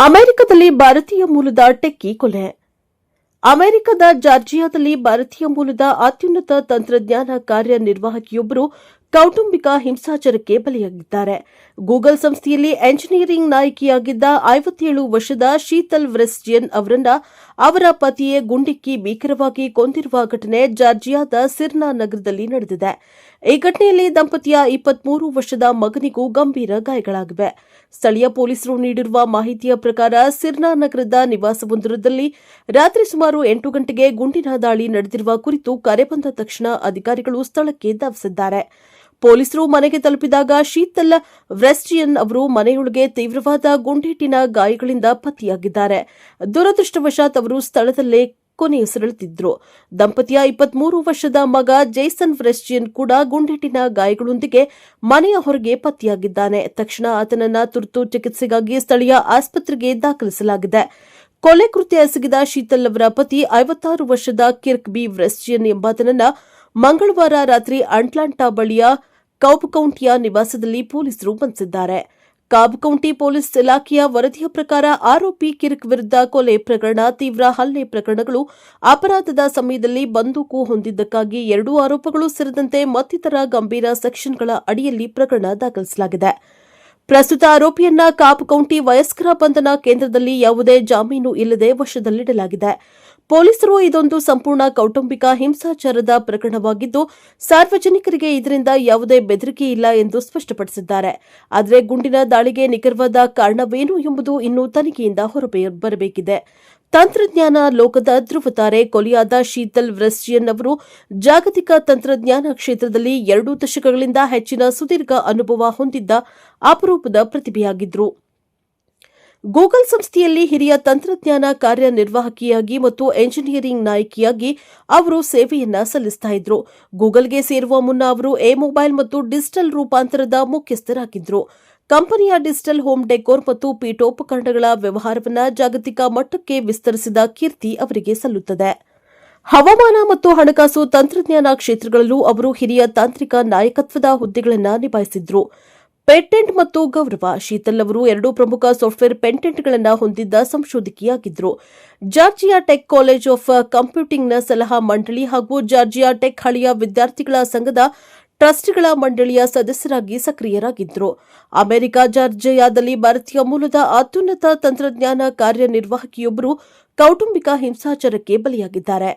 ಅಮೆರಿಕದಲ್ಲಿ ಭಾರತೀಯ ಮೂಲದ ಟೆಕ್ಕಿ ಕೊಲೆ. ಅಮೆರಿಕದ ಜಾರ್ಜಿಯಾದಲ್ಲಿ ಭಾರತೀಯ ಮೂಲದ ಅತ್ಯುನ್ನತ ತಂತ್ರಜ್ಞಾನ ಕಾರ್ಯನಿರ್ವಾಹಕಿಯೊಬ್ಬರು ಕೌಟುಂಬಿಕ ಹಿಂಸಾಚಾರಕ್ಕೆ ಬಲಿಯಾಗಿದ್ದಾರೆ. ಗೂಗಲ್ ಸಂಸ್ಥೆಯಲ್ಲಿ ಎಂಜಿನಿಯರಿಂಗ್ ನಾಯಕಿಯಾಗಿದ್ದ 57 ವರ್ಷದ ಶೀತಲ್ ವೆಸ್ಟಿಯನ್ ಅವರನ್ನ ಅವರ ಪತಿಯೇ ಗುಂಡಿಕ್ಕಿ ಭೀಕರವಾಗಿ ಕೊಂದಿರುವ ಘಟನೆ ಜಾರ್ಜಿಯಾದ ಸಿರ್ನಾ ನಗರದಲ್ಲಿ ನಡೆದಿದೆ. ಈ ಘಟನೆಯಲ್ಲಿ ದಂಪತಿಯ 23 ವರ್ಷದ ಮಗನಿಗೂ ಗಂಭೀರ ಗಾಯಗಳಾಗಿವೆ. ಸ್ಥಳೀಯ ಪೊಲೀಸರು ನೀಡಿರುವ ಮಾಹಿತಿಯ ಪ್ರಕಾರ ಸಿರ್ನಾ ನಗರದ ನಿವಾಸವೊಂದರಲ್ಲಿ ರಾತ್ರಿ ಸುಮಾರು 8 ಗಂಟೆಗೆ ಗುಂಡಿನ ದಾಳಿ ನಡೆದಿರುವ ಕುರಿತು ಕರೆ ಬಂದ ತಕ್ಷಣ ಅಧಿಕಾರಿಗಳು ಸ್ಥಳಕ್ಕೆ ಧಾವಿಸಿದ್ದಾರೆ. ಪೊಲೀಸರು ಮನೆಗೆ ತಲುಪಿದಾಗ ಶೀತಲ್ ವೆಸ್ಟಿಯನ್ ಅವರು ಮನೆಯೊಳಗೆ ತೀವ್ರವಾದ ಗುಂಡೇಟಿನ ಗಾಯಗಳಿಂದ ಪತ್ತೆಯಾಗಿದ್ದಾರೆ. ದುರದೃಷ್ಟವಶಾತ್ ಅವರು ಸ್ಥಳದಲ್ಲೇ ಕೊನೆಯುಸಿರೆಳೆದಿದ್ರು. ದಂಪತಿಯ 23 ವರ್ಷದ ಮಗ ಜೇಸನ್ ವೆಸ್ಟಿಯನ್ ಕೂಡ ಗುಂಡೇಟಿನ ಗಾಯಗಳೊಂದಿಗೆ ಮನೆಯ ಹೊರಗೆ ಪತ್ತೆಯಾಗಿದ್ದಾನೆ. ತಕ್ಷಣ ಆತನನ್ನ ತುರ್ತು ಚಿಕಿತ್ಸೆಗಾಗಿ ಸ್ಥಳೀಯ ಆಸ್ಪತ್ರೆಗೆ ದಾಖಲಿಸಲಾಗಿದೆ. ಕೊಲೆ ಕೃತ್ಯ ಎಸಗಿದ ಶೀತಲ್ ಅವರ ಪತಿ 56 ವರ್ಷದ ಕಿರ್ಕ್ ಬಿ ವೆಸ್ಟಿಯನ್ ಎಂಬಾತನನ್ನ ಮಂಗಳವಾರ ರಾತ್ರಿ ಅಟ್ಲಾಂಟಾ ಬಳಿಯ ಕೌಬ್ ಕೌಂಟಿಯ ನಿವಾಸದಲ್ಲಿ ಪೊಲೀಸರು ಬಂಧಿಸಿದ್ದಾರೆ. ಕಾಬ್ ಕೌಂಟಿ ಪೊಲೀಸ್ ಇಲಾಖೆಯ ವರದಿಯ ಪ್ರಕಾರ ಆರೋಪಿ ಕಿರ್ಕ್ ವಿರುದ್ಧ ಕೊಲೆ ಪ್ರಕರಣ, ತೀವ್ರ ಹಲ್ಲೆ ಪ್ರಕರಣಗಳು, ಅಪರಾಧದ ಸಮಯದಲ್ಲಿ ಬಂದೂಕು ಹೊಂದಿದ್ದಕ್ಕಾಗಿ 2 ಆರೋಪಗಳು ಸೇರಿದಂತೆ ಮತ್ತಿತರ ಗಂಭೀರ ಸೆಕ್ಷನ್ಗಳ ಅಡಿಯಲ್ಲಿ ಪ್ರಕರಣ ದಾಖಲಿಸಲಾಗಿದೆ. ಪ್ರಸ್ತುತ ಆರೋಪಿಯನ್ನ ಕಾಬ್ ಕೌಂಟಿ ವಯಸ್ಕರ ಬಂಧನ ಕೇಂದ್ರದಲ್ಲಿ ಯಾವುದೇ ಜಾಮೀನು ಇಲ್ಲದೆ ವಶದಲ್ಲಿಡಲಾಗಿದೆ. ಪೊಲೀಸರು ಇದೊಂದು ಸಂಪೂರ್ಣ ಕೌಟುಂಬಿಕ ಹಿಂಸಾಚಾರದ ಪ್ರಕರಣವಾಗಿದ್ದು, ಸಾರ್ವಜನಿಕರಿಗೆ ಇದರಿಂದ ಯಾವುದೇ ಬೆದರಿಕೆ ಇಲ್ಲ ಎಂದು ಸ್ಪಷ್ಟಪಡಿಸಿದ್ದಾರೆ. ಆದರೆ ಗುಂಡಿನ ದಾಳಿಗೆ ನಿಖರವಾದ ಕಾರಣವೇನು ಎಂಬುದು ಇನ್ನೂ ತನಿಖೆಯಿಂದ ಹೊರಬರಬೇಕಿದೆ. ತಂತ್ರಜ್ಞಾನ ಲೋಕದ ಧ್ರುವತಾರೆ ಕೊಲೆಯಾದ ಶೀತಲ್ ವೆಸ್ಟಿಯನ್ ಅವರು ಜಾಗತಿಕ ತಂತ್ರಜ್ಞಾನ ಕ್ಷೇತ್ರದಲ್ಲಿ 2 ದಶಕಗಳಿಂದ ಹೆಚ್ಚಿನ ಸುದೀರ್ಘ ಅನುಭವ ಹೊಂದಿದ್ದ ಅಪರೂಪದ ಪ್ರತಿಭೆಯಾಗಿದ್ದರು. ಗೂಗಲ್ ಸಂಸ್ಥೆಯಲ್ಲಿ ಹಿರಿಯ ತಂತ್ರಜ್ಞಾನ ಕಾರ್ಯನಿರ್ವಾಹಕಿಯಾಗಿ ಮತ್ತು ಎಂಜಿನಿಯರಿಂಗ್ ನಾಯಕಿಯಾಗಿ ಅವರು ಸೇವೆಯನ್ನ ಸಲ್ಲಿಸುತ್ತಿದ್ದರು. ಗೂಗಲ್ಗೆ ಸೇರುವ ಮುನ್ನ ಅವರು ಮೊಬೈಲ್ ಮತ್ತು ಡಿಜಿಟಲ್ ರೂಪಾಂತರದ ಮುಖ್ಯಸ್ಥರಾಗಿದ್ದರು. ಕಂಪನಿಯ ಡಿಜಿಟಲ್ ಹೋಮ್ ಡೆಕೋರ್ ಮತ್ತು ಪೀಠೋಪಕರಣಗಳ ವ್ಯವಹಾರವನ್ನು ಜಾಗತಿಕ ಮಟ್ಟಕ್ಕೆ ವಿಸ್ತರಿಸಿದ ಕೀರ್ತಿ ಅವರಿಗೆ ಸಲ್ಲುತ್ತದೆ. ಹವಾಮಾನ ಮತ್ತು ಹಣಕಾಸು ತಂತ್ರಜ್ಞಾನ ಕ್ಷೇತ್ರಗಳಲ್ಲೂ ಅವರು ಹಿರಿಯ ತಾಂತ್ರಿಕ ನಾಯಕತ್ವದ ಹುದ್ದೆಗಳನ್ನು ನಿಭಾಯಿಸಿದ್ರು. ಪೇಟೆಂಟ್ ಮತ್ತು ಗೌರವ. ಶೀತಲ್ ಅವರು 2 ಪ್ರಮುಖ ಸಾಫ್ಟ್ವೇರ್ ಪೇಟೆಂಟ್ಗಳನ್ನು ಹೊಂದಿದ್ದ ಸಂಶೋಧಕಿಯಾಗಿದ್ದರು. ಜಾರ್ಜಿಯಾ ಟೆಕ್ ಕಾಲೇಜ್ ಆಫ್ ಕಂಪ್ಯೂಟಿಂಗ್ನ ಸಲಹಾ ಮಂಡಳಿ ಹಾಗೂ ಜಾರ್ಜಿಯಾ ಟೆಕ್ ಹಳೆಯ ವಿದ್ಯಾರ್ಥಿಗಳ ಸಂಘದ ಟ್ರಸ್ಟಿಗಳ ಮಂಡಳಿಯ ಸದಸ್ಯರಾಗಿ ಸಕ್ರಿಯರಾಗಿದ್ದರು. ಅಮೆರಿಕ ಜಾರ್ಜಿಯಾದಲ್ಲಿ ಭಾರತೀಯ ಮೂಲದ ಅತ್ಯುನ್ನತ ತಂತ್ರಜ್ಞಾನ ಕಾರ್ಯನಿರ್ವಾಹಕಿಯೊಬ್ಬರು ಕೌಟುಂಬಿಕ ಹಿಂಸಾಚಾರಕ್ಕೆ ಬಲಿಯಾಗಿದ್ದಾರೆ.